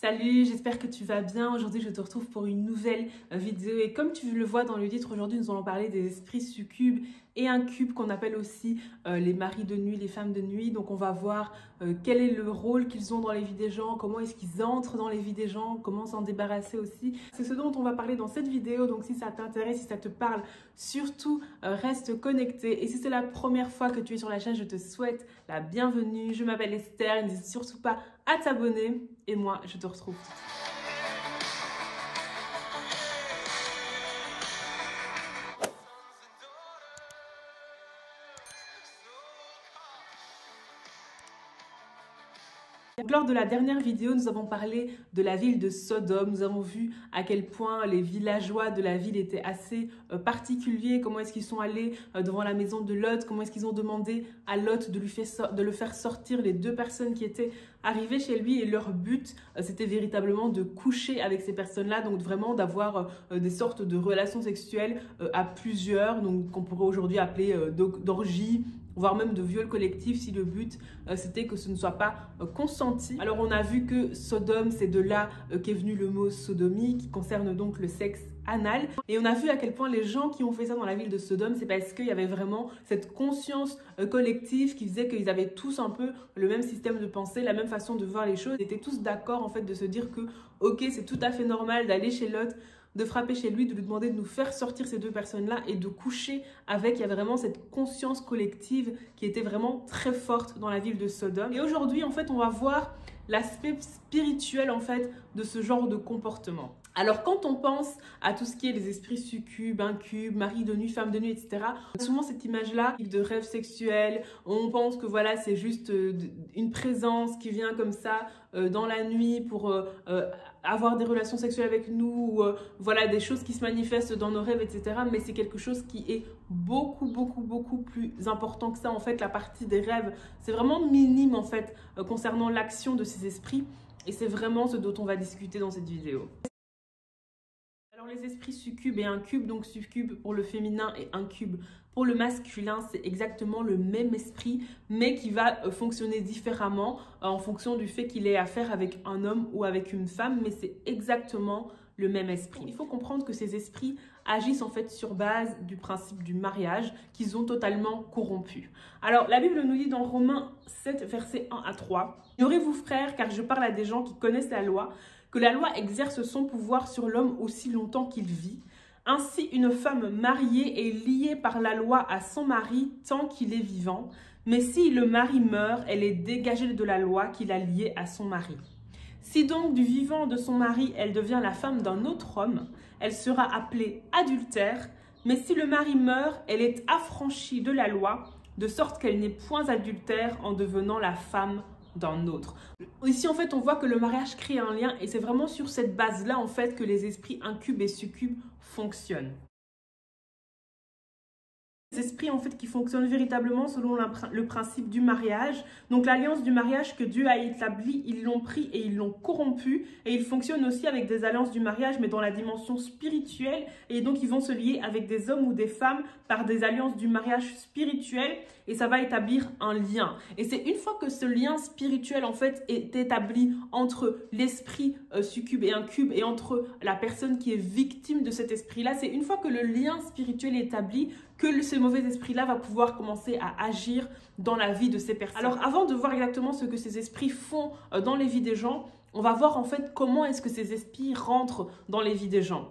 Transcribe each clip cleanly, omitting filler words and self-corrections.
Salut, j'espère que tu vas bien. Aujourd'hui, je te retrouve pour une nouvelle vidéo. Et comme tu le vois dans le titre, aujourd'hui, nous allons parler des esprits succubes et incubes qu'on appelle aussi les maris de nuit, les femmes de nuit. Donc, on va voir quel est le rôle qu'ils ont dans les vies des gens, comment est-ce qu'ils entrent dans les vies des gens, comment s'en débarrasser aussi. C'est ce dont on va parler dans cette vidéo. Donc, si ça t'intéresse, si ça te parle, surtout reste connecté. Et si c'est la première fois que tu es sur la chaîne, je te souhaite la bienvenue. Je m'appelle Esther. N'hésite surtout pas à t'abonner. Et moi, je te retrouve tout de suite. Donc, lors de la dernière vidéo, nous avons parlé de la ville de Sodome. Nous avons vu à quel point les villageois de la ville étaient assez particuliers. Comment est-ce qu'ils sont allés devant la maison de Lot? Comment est-ce qu'ils ont demandé à Lot de le faire sortir les deux personnes qui étaient arrivées chez lui? Et leur but, c'était véritablement de coucher avec ces personnes-là. Donc vraiment d'avoir des sortes de relations sexuelles à plusieurs. Donc qu'on pourrait aujourd'hui appeler d'orgie, voire même de viol collectif si le but c'était que ce ne soit pas consenti. Alors on a vu que Sodome, c'est de là qu'est venu le mot sodomie, qui concerne donc le sexe anal. Et on a vu à quel point les gens qui ont fait ça dans la ville de Sodome, c'est parce qu'il y avait vraiment cette conscience collective qui faisait qu'ils avaient tous un peu le même système de pensée, la même façon de voir les choses. Ils étaient tous d'accord en fait de se dire que ok, c'est tout à fait normal d'aller chez Lot, de frapper chez lui, de lui demander de nous faire sortir ces deux personnes-là et de coucher avec. Il y avait vraiment cette conscience collective qui était vraiment très forte dans la ville de Sodome. Et aujourd'hui, en fait, on va voir l'aspect spirituel, en fait, de ce genre de comportement. Alors, quand on pense à tout ce qui est les esprits succubes, incubes, maris de nuit, femmes de nuit, etc., on a souvent cette image-là de rêve sexuel. On pense que voilà, c'est juste une présence qui vient comme ça dans la nuit pour avoir des relations sexuelles avec nous, ou voilà, des choses qui se manifestent dans nos rêves, etc. Mais c'est quelque chose qui est beaucoup plus important que ça. En fait, la partie des rêves, c'est vraiment minime en fait concernant l'action de ces esprits. Et c'est vraiment ce dont on va discuter dans cette vidéo. Alors les esprits succubes et incubes, donc succube pour le féminin et incube pour le masculin, c'est exactement le même esprit, mais qui va fonctionner différemment en fonction du fait qu'il ait affaire avec un homme ou avec une femme, mais c'est exactement le même esprit. Il faut comprendre que ces esprits agissent en fait sur base du principe du mariage qu'ils ont totalement corrompu. Alors la Bible nous dit dans Romains 7, versets 1 à 3, « Ignorez-vous frères, car je parle à des gens qui connaissent la loi, que la loi exerce son pouvoir sur l'homme aussi longtemps qu'il vit. Ainsi, une femme mariée est liée par la loi à son mari tant qu'il est vivant. Mais si le mari meurt, elle est dégagée de la loi qui l'a liée à son mari. Si donc du vivant de son mari, elle devient la femme d'un autre homme, elle sera appelée adultère. Mais si le mari meurt, elle est affranchie de la loi, de sorte qu'elle n'est point adultère en devenant la femme d'un autre. » Ici, en fait, on voit que le mariage crée un lien et c'est vraiment sur cette base-là, en fait, que les esprits incubes et succubes fonctionnent. Les esprits, en fait, qui fonctionnent véritablement selon le principe du mariage. Donc, l'alliance du mariage que Dieu a établie, ils l'ont pris et ils l'ont corrompu. Et ils fonctionnent aussi avec des alliances du mariage, mais dans la dimension spirituelle. Et donc, ils vont se lier avec des hommes ou des femmes par des alliances du mariage spirituel. Et ça va établir un lien. Et c'est une fois que ce lien spirituel, en fait, est établi entre l'esprit succube et incube et entre la personne qui est victime de cet esprit-là, c'est une fois que le lien spirituel est établi que ce mauvais esprit-là va pouvoir commencer à agir dans la vie de ces personnes. Alors, avant de voir exactement ce que ces esprits font dans les vies des gens, on va voir en fait comment est-ce que ces esprits rentrent dans les vies des gens.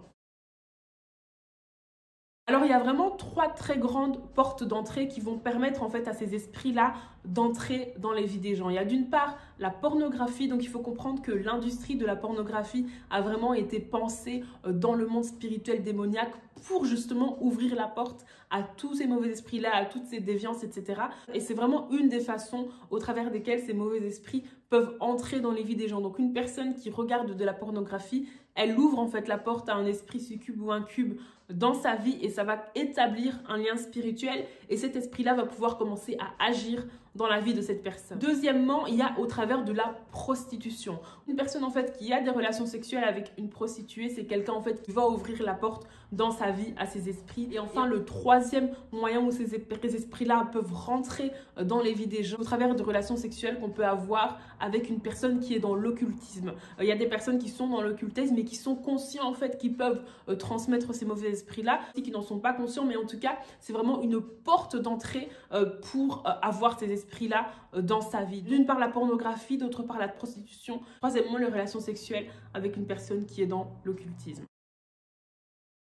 Alors, il y a vraiment trois très grandes portes d'entrée qui vont permettre en fait à ces esprits-là d'entrer dans les vies des gens. Il y a d'une part la pornographie, donc il faut comprendre que l'industrie de la pornographie a vraiment été pensée dans le monde spirituel démoniaque pour justement ouvrir la porte à tous ces mauvais esprits-là, à toutes ces déviances, etc. Et c'est vraiment une des façons au travers desquelles ces mauvais esprits peuvent entrer dans les vies des gens. Donc une personne qui regarde de la pornographie, elle ouvre en fait la porte à un esprit succube ou incube dans sa vie et ça va établir un lien spirituel et cet esprit-là va pouvoir commencer à agir dans la vie de cette personne. Deuxièmement, il y a au travers de la prostitution. Une personne en fait qui a des relations sexuelles avec une prostituée, c'est quelqu'un en fait qui va ouvrir la porte dans sa vie à ces esprits. Et enfin, le troisième moyen où ces esprits-là peuvent rentrer dans les vies des gens, au travers de relations sexuelles qu'on peut avoir avec une personne qui est dans l'occultisme. Il y a des personnes qui sont dans l'occultisme et qui sont conscients en fait qu'ils peuvent transmettre ces mauvais esprits-là, qui n'en sont pas conscients, mais en tout cas, c'est vraiment une porte d'entrée pour avoir ces esprits-là dans sa vie. D'une part la pornographie, d'autre part la prostitution, troisièmement les relations sexuelles avec une personne qui est dans l'occultisme.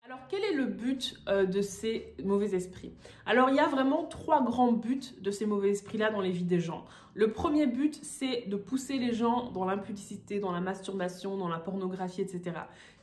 Alors, quel est le but de ces mauvais esprits? Alors, il y a vraiment trois grands buts de ces mauvais esprits-là dans les vies des gens. Le premier but, c'est de pousser les gens dans l'impudicité, dans la masturbation, dans la pornographie, etc.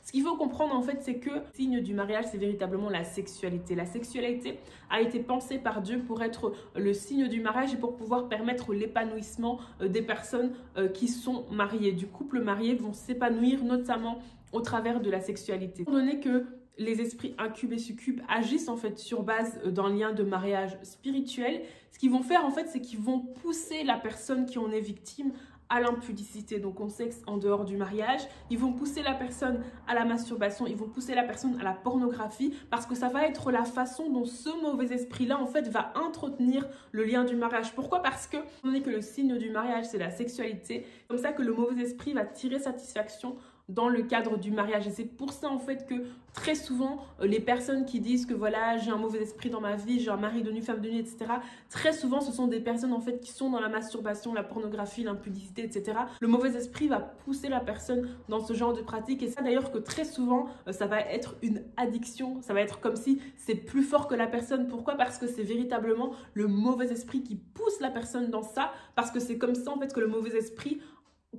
Ce qu'il faut comprendre, en fait, c'est que le signe du mariage, c'est véritablement la sexualité. La sexualité a été pensée par Dieu pour être le signe du mariage et pour pouvoir permettre l'épanouissement des personnes qui sont mariées, du couple marié, vont s'épanouir notamment au travers de la sexualité. Étant donné que les esprits incubes et succubes agissent en fait sur base d'un lien de mariage spirituel. Ce qu'ils vont faire en fait, c'est qu'ils vont pousser la personne qui en est victime à l'impudicité, donc au sexe en dehors du mariage. Ils vont pousser la personne à la masturbation, ils vont pousser la personne à la pornographie parce que ça va être la façon dont ce mauvais esprit-là en fait va entretenir le lien du mariage. Pourquoi? Parce que, étant donné que le signe du mariage c'est la sexualité, c'est comme ça que le mauvais esprit va tirer satisfaction dans le cadre du mariage. Et c'est pour ça en fait que très souvent les personnes qui disent que voilà j'ai un mauvais esprit dans ma vie, j'ai un mari de nu, femme de nu, etc. Très souvent ce sont des personnes en fait qui sont dans la masturbation, la pornographie, l'impudicité, etc. Le mauvais esprit va pousser la personne dans ce genre de pratique. Et ça d'ailleurs que très souvent ça va être une addiction, ça va être comme si c'est plus fort que la personne. Pourquoi? Parce que c'est véritablement le mauvais esprit qui pousse la personne dans ça, parce que c'est comme ça en fait que le mauvais esprit,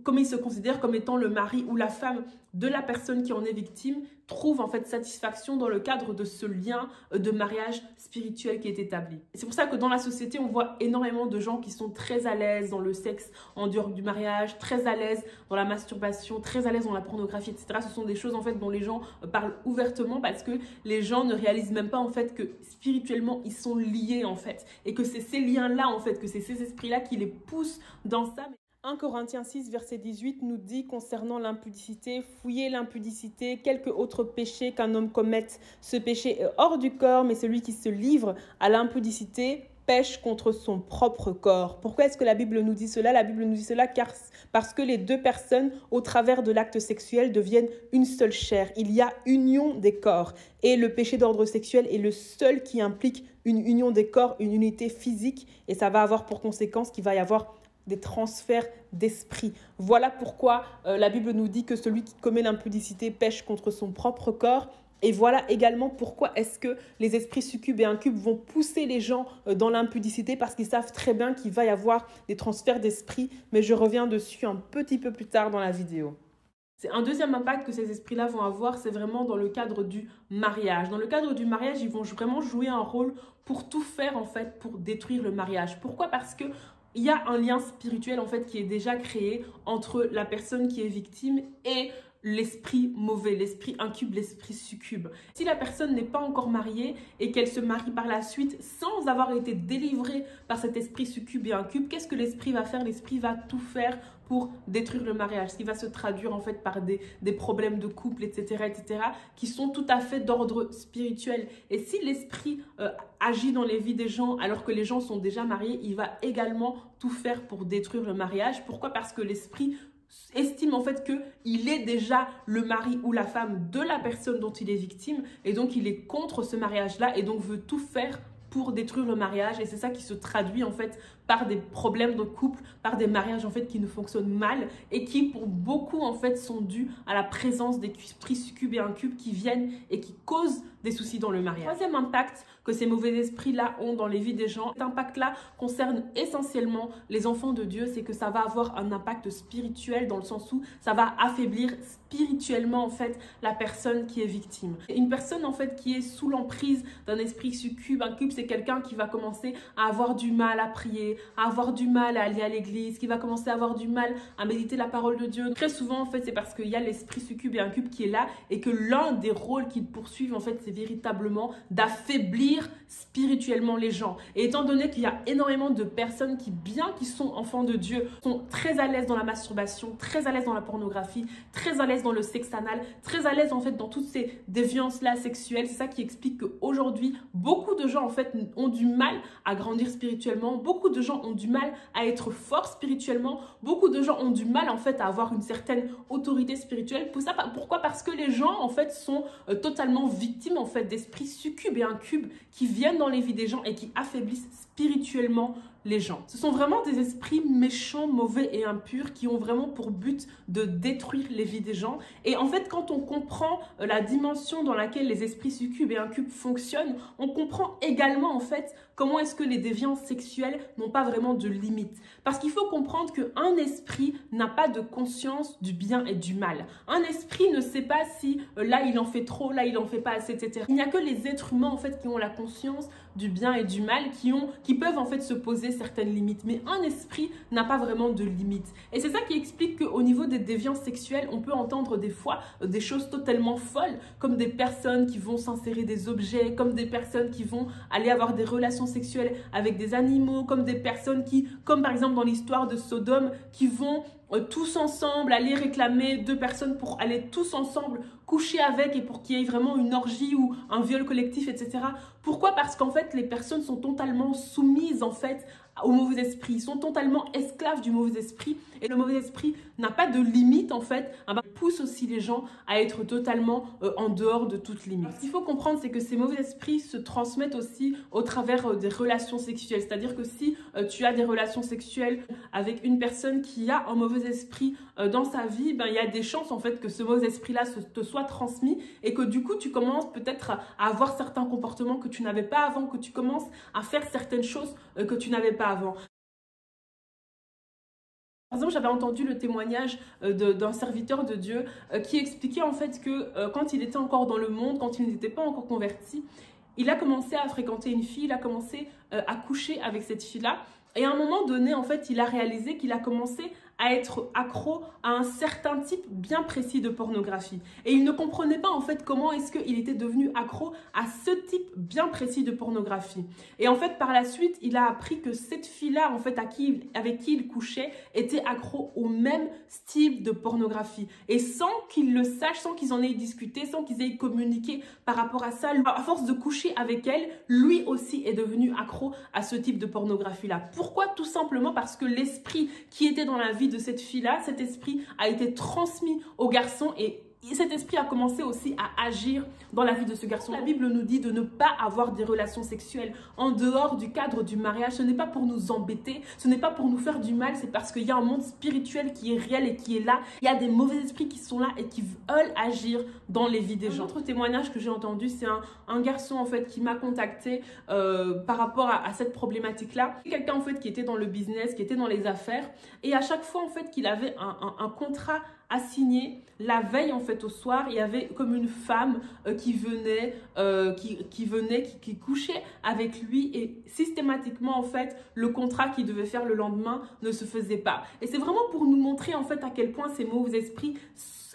comme il se considère comme étant le mari ou la femme de la personne qui en est victime, trouve en fait satisfaction dans le cadre de ce lien de mariage spirituel qui est établi. C'est pour ça que dans la société, on voit énormément de gens qui sont très à l'aise dans le sexe en dehors du mariage, très à l'aise dans la masturbation, très à l'aise dans la pornographie, etc. Ce sont des choses en fait dont les gens parlent ouvertement parce que les gens ne réalisent même pas en fait que spirituellement ils sont liés en fait et que c'est ces liens-là en fait, que c'est ces esprits-là qui les poussent dans ça. 1 Corinthiens 6, verset 18 nous dit concernant l'impudicité, fouillez l'impudicité, quelque autre péché qu'un homme commette. Ce péché est hors du corps, mais celui qui se livre à l'impudicité pêche contre son propre corps. Pourquoi est-ce que la Bible nous dit cela? La Bible nous dit cela parce que les deux personnes, au travers de l'acte sexuel, deviennent une seule chair. Il y a union des corps. Et le péché d'ordre sexuel est le seul qui implique une union des corps, une unité physique. Et ça va avoir pour conséquence qu'il va y avoir des transferts d'esprit. Voilà pourquoi la Bible nous dit que celui qui commet l'impudicité pêche contre son propre corps. Et voilà également pourquoi est-ce que les esprits succubes et incubes vont pousser les gens dans l'impudicité, parce qu'ils savent très bien qu'il va y avoir des transferts d'esprit. Mais je reviens dessus un petit peu plus tard dans la vidéo. C'est un deuxième impact que ces esprits-là vont avoir, c'est vraiment dans le cadre du mariage. Dans le cadre du mariage, ils vont vraiment jouer un rôle pour tout faire en fait pour détruire le mariage. Pourquoi? Parce que il y a un lien spirituel en fait qui est déjà créé entre la personne qui est victime et l'esprit mauvais, l'esprit incube, l'esprit succube. Si la personne n'est pas encore mariée et qu'elle se marie par la suite sans avoir été délivrée par cet esprit succube et incube, qu'est-ce que l'esprit va faire? L'esprit va tout faire pour détruire le mariage, ce qui va se traduire en fait par des problèmes de couple, etc., qui sont tout à fait d'ordre spirituel. Et si l'esprit agit dans les vies des gens alors que les gens sont déjà mariés, il va également tout faire pour détruire le mariage. Pourquoi? Parce que l'esprit estime en fait qu'il est déjà le mari ou la femme de la personne dont il est victime et donc il est contre ce mariage-là et donc veut tout faire pour détruire le mariage. Et c'est ça qui se traduit en fait par des problèmes de couple, par des mariages en fait qui ne fonctionnent mal et qui pour beaucoup en fait sont dus à la présence des esprits succubes et incubes qui viennent et qui causent des soucis dans le mariage. Troisième impact que ces mauvais esprits-là ont dans les vies des gens, cet impact-là concerne essentiellement les enfants de Dieu, c'est que ça va avoir un impact spirituel dans le sens où ça va affaiblir spirituellement en fait la personne qui est victime. Une personne en fait qui est sous l'emprise d'un esprit succube, incube, c'est quelqu'un qui va commencer à avoir du mal à prier, à avoir du mal à aller à l'église, qui va commencer à avoir du mal à méditer la parole de Dieu. Très souvent en fait c'est parce qu'il y a l'esprit succube et incube qui est là et que l'un des rôles qu'ils poursuivent en fait c'est véritablement d'affaiblir spirituellement les gens. Et étant donné qu'il y a énormément de personnes qui, bien qu'ils sont enfants de Dieu, sont très à l'aise dans la masturbation, très à l'aise dans la pornographie, très à l'aise dans le sexe anal, très à l'aise en fait dans toutes ces déviances-là sexuelles. C'est ça qui explique qu'aujourd'hui, beaucoup de gens en fait ont du mal à grandir spirituellement, beaucoup de gens ont du mal à être forts spirituellement, beaucoup de gens ont du mal en fait à avoir une certaine autorité spirituelle. Pourquoi? Parce que les gens en fait sont totalement victimes en fait d'esprits succubes et incubes qui viennent dans les vies des gens et qui affaiblissent spirituellement les gens. Ce sont vraiment des esprits méchants, mauvais et impurs qui ont vraiment pour but de détruire les vies des gens. Et en fait, quand on comprend la dimension dans laquelle les esprits succubes et incubes fonctionnent, on comprend également en fait comment est-ce que les déviances sexuelles n'ont pas vraiment de limite. Parce qu'il faut comprendre qu'un esprit n'a pas de conscience du bien et du mal. Un esprit ne sait pas si là il en fait trop, là il en fait pas assez, etc. Il n'y a que les êtres humains en fait qui ont la conscience du bien et du mal, qui peuvent en fait se poser certaines limites. Mais un esprit n'a pas vraiment de limites. Et c'est ça qui explique qu'au niveau des déviances sexuelles, on peut entendre des fois des choses totalement folles, comme des personnes qui vont s'insérer des objets, comme des personnes qui vont aller avoir des relations sexuelles avec des animaux, comme des personnes qui, comme par exemple dans l'histoire de Sodome, qui vont tous ensemble aller réclamer deux personnes pour aller tous ensemble coucher avec et pour qu'il y ait vraiment une orgie ou un viol collectif, etc. Pourquoi? Parce qu'en fait, les personnes sont totalement soumises en fait au mauvais esprit. Ils sont totalement esclaves du mauvais esprit et le mauvais esprit n'a pas de limite en fait. Pousse aussi les gens à être totalement en dehors de toute limite. Ce qu'il faut comprendre, c'est que ces mauvais esprits se transmettent aussi au travers des relations sexuelles. C'est-à-dire que si tu as des relations sexuelles avec une personne qui a un mauvais esprit dans sa vie, il y a des chances en fait que ce mauvais esprit-là te soit transmis et que du coup tu commences peut-être à avoir certains comportements que tu n'avais pas avant, que tu commences à faire certaines choses que tu n'avais pas avant. Par exemple, j'avais entendu le témoignage d'un serviteur de Dieu qui expliquait en fait que quand il était encore dans le monde, quand il n'était pas encore converti, il a commencé à fréquenter une fille, il a commencé à coucher avec cette fille-là. Et à un moment donné, en fait, il a réalisé qu'il a commencé à être accro à un certain type bien précis de pornographie. Et il ne comprenait pas en fait comment est-ce qu'il était devenu accro à ce type bien précis de pornographie. Et en fait, par la suite, il a appris que cette fille-là, en fait, avec qui il couchait, était accro au même style de pornographie. Et sans qu'il le sache, sans qu'ils en aient discuté, sans qu'ils aient communiqué par rapport à ça, à force de coucher avec elle, lui aussi est devenu accro à ce type de pornographie-là. Pourquoi? Tout simplement parce que l'esprit qui était dans la vie de cette fille-là, cet esprit a été transmis au garçon et cet esprit a commencé aussi à agir dans la vie de ce garçon. La Bible nous dit de ne pas avoir des relations sexuelles en dehors du cadre du mariage. Ce n'est pas pour nous embêter, ce n'est pas pour nous faire du mal, c'est parce qu'il y a un monde spirituel qui est réel et qui est là. Il y a des mauvais esprits qui sont là et qui veulent agir dans les vies des gens. Un autre témoignage que j'ai entendu, c'est un garçon en fait qui m'a contacté par rapport à cette problématique-là. Quelqu'un en fait qui était dans le business, qui était dans les affaires et à chaque fois en fait qu'il avait un contrat à signer, la veille en fait au soir, il y avait comme une femme qui venait, qui couchait avec lui et systématiquement en fait le contrat qu'il devait faire le lendemain ne se faisait pas. Et c'est vraiment pour nous montrer en fait à quel point ces mauvais esprits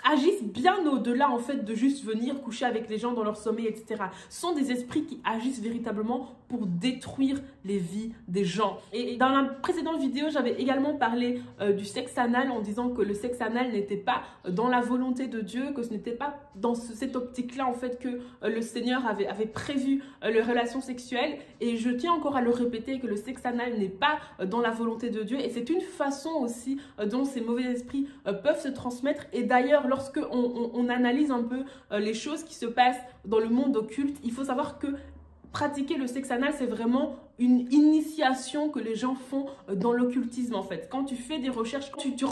agissent bien au-delà en fait de juste venir coucher avec les gens dans leur sommeil, etc. Ce sont des esprits qui agissent véritablement pour détruire les vies des gens. Et dans la précédente vidéo, j'avais également parlé du sexe anal en disant que le sexe anal n'était pas dans la volonté de Dieu, que ce n'était pas dans cette optique-là en fait que le Seigneur avait prévu les relations sexuelles. Et je tiens encore à le répéter que le sexe anal n'est pas dans la volonté de Dieu et c'est une façon aussi dont ces mauvais esprits peuvent se transmettre. Et d'ailleurs, lorsque on analyse un peu les choses qui se passent dans le monde occulte, il faut savoir que pratiquer le sexe anal, c'est vraiment une initiation que les gens font dans l'occultisme en fait. Quand tu fais des recherches, tu te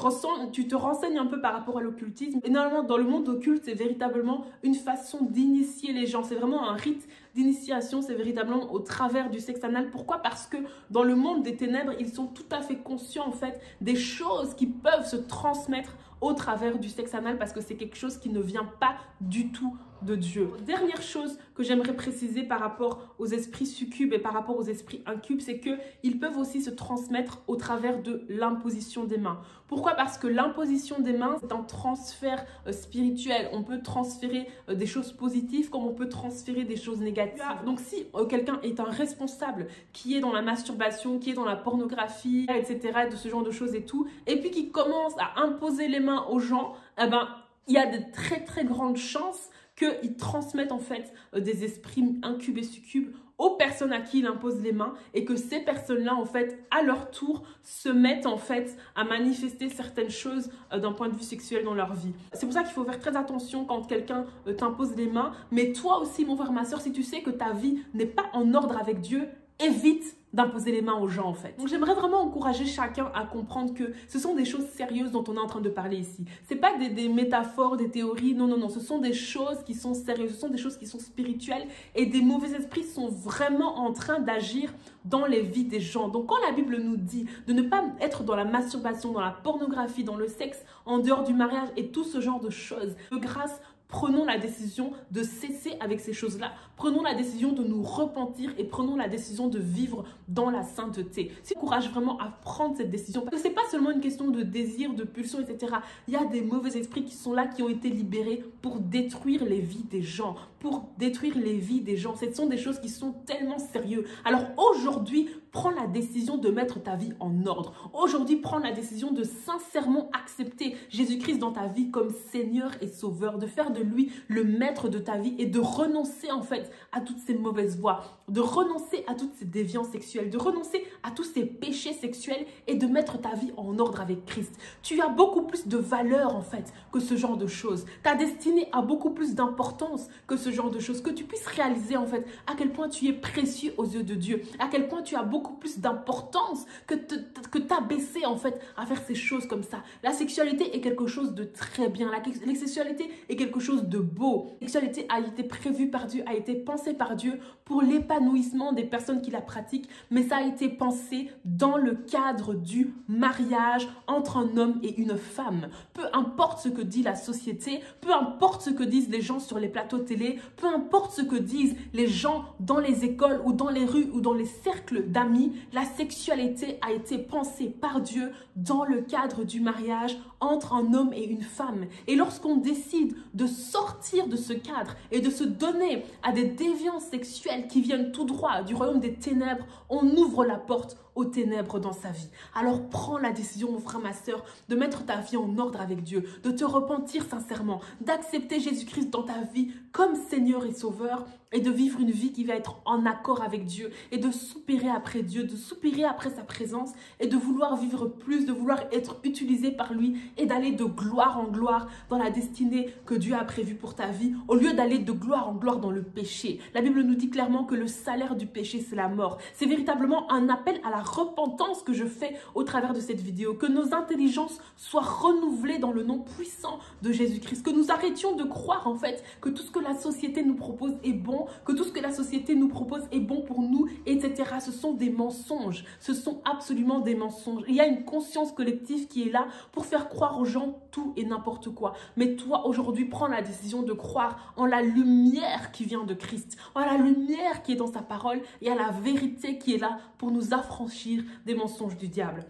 renseignes un peu par rapport à l'occultisme. Et normalement, dans le monde occulte, c'est véritablement une façon d'initier les gens. C'est vraiment un rite d'initiation, c'est véritablement au travers du sexe anal. Pourquoi? Parce que dans le monde des ténèbres, ils sont tout à fait conscients en fait des choses qui peuvent se transmettre au travers du sexe anal, parce que c'est quelque chose qui ne vient pas du tout de Dieu. Dernière chose que j'aimerais préciser par rapport aux esprits succubes et par rapport aux esprits incubes, c'est qu'ils peuvent aussi se transmettre au travers de l'imposition des mains. Pourquoi? Parce que l'imposition des mains, c'est un transfert spirituel. On peut transférer des choses positives comme on peut transférer des choses négatives. Donc si quelqu'un est un responsable qui est dans la masturbation, qui est dans la pornographie, etc., de ce genre de choses et tout, et puis qui commence à imposer les mains aux gens, eh ben, il y a de très très grandes chances qu'ils transmettent en fait des esprits incubes et succubes aux personnes à qui il impose les mains, et que ces personnes-là, en fait, à leur tour, se mettent en fait à manifester certaines choses d'un point de vue sexuel dans leur vie. C'est pour ça qu'il faut faire très attention quand quelqu'un t'impose les mains. Mais toi aussi, mon frère, ma soeur, si tu sais que ta vie n'est pas en ordre avec Dieu, évite d'imposer les mains aux gens en fait. Donc j'aimerais vraiment encourager chacun à comprendre que ce sont des choses sérieuses dont on est en train de parler ici. C'est pas des métaphores, des théories, non, non, non. Ce sont des choses qui sont sérieuses, ce sont des choses qui sont spirituelles, et des mauvais esprits sont vraiment en train d'agir dans les vies des gens. Donc quand la Bible nous dit de ne pas être dans la masturbation, dans la pornographie, dans le sexe, en dehors du mariage et tout ce genre de choses, de grâce, prenons la décision de cesser avec ces choses-là. Prenons la décision de nous repentir et prenons la décision de vivre dans la sainteté. Si courage vraiment à prendre cette décision, parce que ce n'est pas seulement une question de désir, de pulsion, etc. Il y a des mauvais esprits qui sont là, qui ont été libérés pour détruire les vies des gens, pour détruire les vies des gens. Ce sont des choses qui sont tellement sérieuses. Alors aujourd'hui, prends la décision de mettre ta vie en ordre. Aujourd'hui, prends la décision de sincèrement accepter Jésus-Christ dans ta vie comme Seigneur et Sauveur, de faire de lui le maître de ta vie et de renoncer en fait à toutes ces mauvaises voies, de renoncer à toutes ces déviances sexuelles, de renoncer à tous ces péchés sexuels et de mettre ta vie en ordre avec Christ. Tu as beaucoup plus de valeur en fait que ce genre de choses. Ta destinée a beaucoup plus d'importance que ce genre de choses. Que tu puisses réaliser en fait à quel point tu es précieux aux yeux de Dieu, à quel point tu as beaucoup plus d'importance que t'abaisser en fait à faire ces choses comme ça. La sexualité est quelque chose de très bien. La sexualité est quelque chose de beau. La sexualité a été prévue par Dieu, a été pensée par Dieu pour l'épanouissement des personnes qui la pratiquent, mais ça a été pensé dans le cadre du mariage entre un homme et une femme. Peu importe ce que dit la société, peu importe ce que disent les gens sur les plateaux télé, peu importe ce que disent les gens dans les écoles ou dans les rues ou dans les cercles d'amis, la sexualité a été pensée par Dieu dans le cadre du mariage entre un homme et une femme. Et lorsqu'on décide de sortir de ce cadre et de se donner à des déviances sexuelles qui viennent tout droit du royaume des ténèbres, on ouvre la porte aux ténèbres dans sa vie. Alors prends la décision, mon frère, ma soeur, de mettre ta vie en ordre avec Dieu, de te repentir sincèrement, d'accepter Jésus-Christ dans ta vie comme Seigneur et Sauveur, et de vivre une vie qui va être en accord avec Dieu, et de soupirer après Dieu, de soupirer après sa présence, et de vouloir vivre plus, de vouloir être utilisé par lui, et d'aller de gloire en gloire dans la destinée que Dieu a prévue pour ta vie, au lieu d'aller de gloire en gloire dans le péché. La Bible nous dit clairement que le salaire du péché, c'est la mort. C'est véritablement un appel à la repentance que je fais au travers de cette vidéo, que nos intelligences soient renouvelées dans le nom puissant de Jésus-Christ, que nous arrêtions de croire en fait que tout ce que la société nous propose est bon, que tout ce que la société nous propose est bon pour nous, etc. Ce sont des mensonges, ce sont absolument des mensonges. Il y a une conscience collective qui est là pour faire croire aux gens tout et n'importe quoi. Mais toi, aujourd'hui, prends la décision de croire en la lumière qui vient de Christ, en la lumière qui est dans sa parole et à la vérité qui est là pour nous affranchir des mensonges du diable.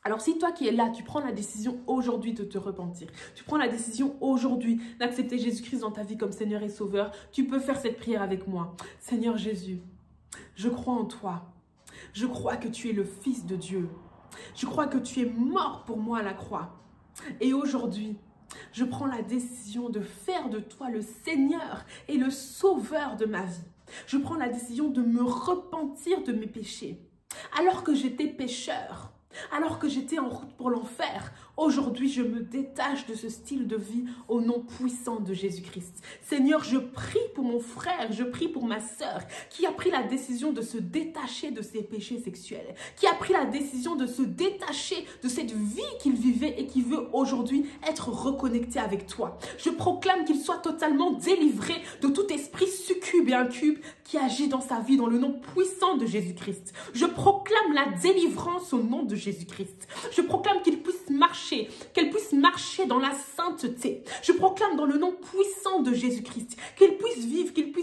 Alors si toi qui es là, tu prends la décision aujourd'hui de te repentir, tu prends la décision aujourd'hui d'accepter Jésus-Christ dans ta vie comme Seigneur et Sauveur, tu peux faire cette prière avec moi. Seigneur Jésus, je crois en toi. Je crois que tu es le Fils de Dieu. Je crois que tu es mort pour moi à la croix. Et aujourd'hui, je prends la décision de faire de toi le Seigneur et le Sauveur de ma vie. Je prends la décision de me repentir de mes péchés. Alors que j'étais pécheur, alors que j'étais en route pour l'enfer, Aujourd'hui, je me détache de ce style de vie au nom puissant de Jésus-Christ. Seigneur, je prie pour mon frère, je prie pour ma sœur qui a pris la décision de se détacher de ses péchés sexuels, qui a pris la décision de se détacher de cette vie qu'il vivait et qui veut aujourd'hui être reconnecté avec toi. Je proclame qu'il soit totalement délivré de tout esprit succube et incube qui agit dans sa vie dans le nom puissant de Jésus-Christ. Je proclame la délivrance au nom de Jésus-Christ. Je proclame qu'il puisse marcher, qu'elle puisse marcher dans la sainteté. Je proclame dans le nom puissant de Jésus-Christ qu'il puisse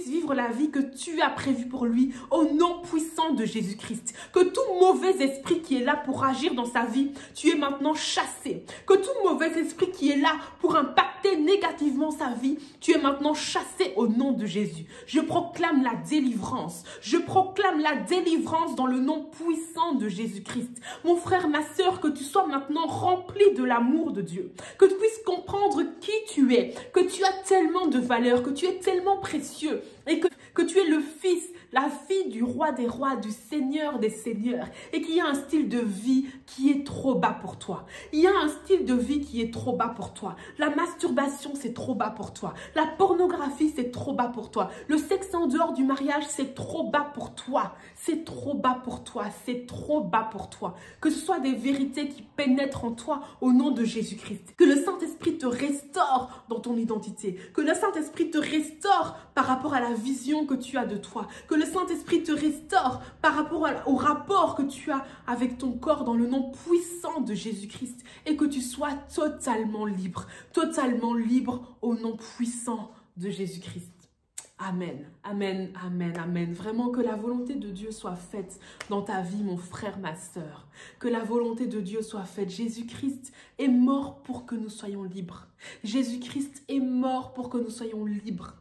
vivre la vie que tu as prévue pour lui au nom puissant de Jésus-Christ. Que tout mauvais esprit qui est là pour agir dans sa vie, tu es maintenant chassé. Que tout mauvais esprit qui est là pour impacter négativement sa vie, tu es maintenant chassé au nom de Jésus. Je proclame la délivrance. Je proclame la délivrance dans le nom puissant de Jésus-Christ. Mon frère, ma sœur, que tu sois maintenant rempli de l'amour de Dieu. Que tu puisses comprendre qui tu es. Que tu as tellement de valeur, que tu es tellement précieux. Et que tu es le fils, la fille du roi des rois, du seigneur des seigneurs. Et qu'il y a un style de vie qui est trop bas pour toi. Il y a un style de vie qui est trop bas pour toi. La masturbation, c'est trop bas pour toi. La pornographie, c'est trop bas pour toi. Le sexe en dehors du mariage, c'est trop bas pour toi. C'est trop bas pour toi. C'est trop bas pour toi. Que ce soit des vérités qui pénètrent en toi au nom de Jésus-Christ. Que le Saint-Esprit te restaure dans ton identité. Que le Saint-Esprit te restaure par rapport à la vision que tu as de toi. Que le Saint-Esprit te restaure par rapport au rapport que tu as avec ton corps dans le nom puissant de Jésus-Christ. Et que tu sois totalement libre au nom puissant de Jésus-Christ. Amen, amen, amen, amen. Vraiment que la volonté de Dieu soit faite dans ta vie, mon frère, ma sœur. Que la volonté de Dieu soit faite. Jésus-Christ est mort pour que nous soyons libres. Jésus-Christ est mort pour que nous soyons libres.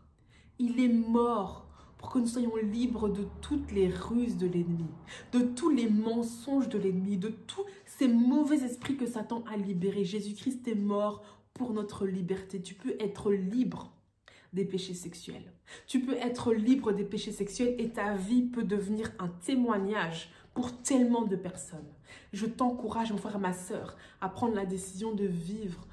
Il est mort pour que nous soyons libres de toutes les ruses de l'ennemi, de tous les mensonges de l'ennemi, de tous ces mauvais esprits que Satan a libérés. Jésus-Christ est mort pour notre liberté. Tu peux être libre des péchés sexuels. Tu peux être libre des péchés sexuels et ta vie peut devenir un témoignage pour tellement de personnes. Je t'encourage, mon frère, ma sœur, à prendre la décision de vivre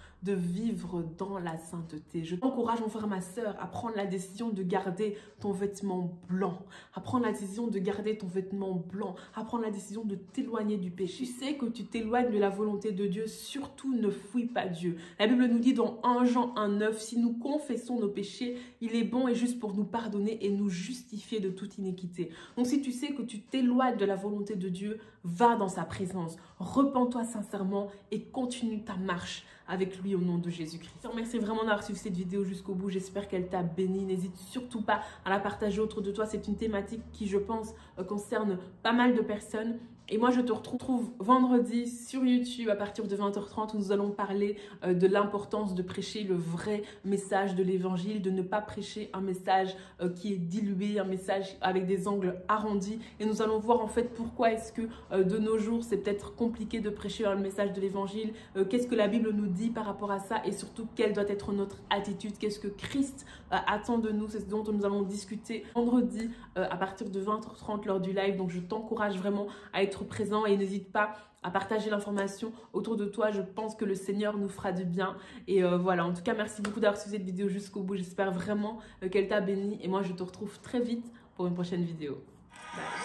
dans la sainteté. Je t'encourage, mon frère, ma sœur, à prendre la décision de garder ton vêtement blanc, à prendre la décision de garder ton vêtement blanc, à prendre la décision de t'éloigner du péché. Tu sais que tu t'éloignes de la volonté de Dieu, surtout ne fuis pas Dieu. La Bible nous dit dans 1 Jean 1,9, si nous confessons nos péchés, il est bon et juste pour nous pardonner et nous justifier de toute iniquité. Donc si tu sais que tu t'éloignes de la volonté de Dieu, va dans sa présence, repens-toi sincèrement et continue ta marche avec lui au nom de Jésus-Christ. Je te remercie vraiment d'avoir suivi cette vidéo jusqu'au bout. J'espère qu'elle t'a béni. N'hésite surtout pas à la partager autour de toi. C'est une thématique qui, je pense, concerne pas mal de personnes. Et moi, je te retrouve vendredi sur YouTube à partir de 20h30 où nous allons parler de l'importance de prêcher le vrai message de l'évangile, de ne pas prêcher un message qui est dilué, un message avec des angles arrondis. Et nous allons voir en fait pourquoi est-ce que de nos jours, c'est peut-être compliqué de prêcher un message de l'évangile, qu'est-ce que la Bible nous dit par rapport à ça et surtout quelle doit être notre attitude, qu'est-ce que Christ attend de nous. C'est ce dont nous allons discuter vendredi à partir de 20h30 lors du live. Donc, je t'encourage vraiment à être présent et n'hésite pas à partager l'information autour de toi. Je pense que le Seigneur nous fera du bien. Et voilà, en tout cas, merci beaucoup d'avoir suivi cette vidéo jusqu'au bout. J'espère vraiment qu'elle t'a béni. Et moi, je te retrouve très vite pour une prochaine vidéo. Bye.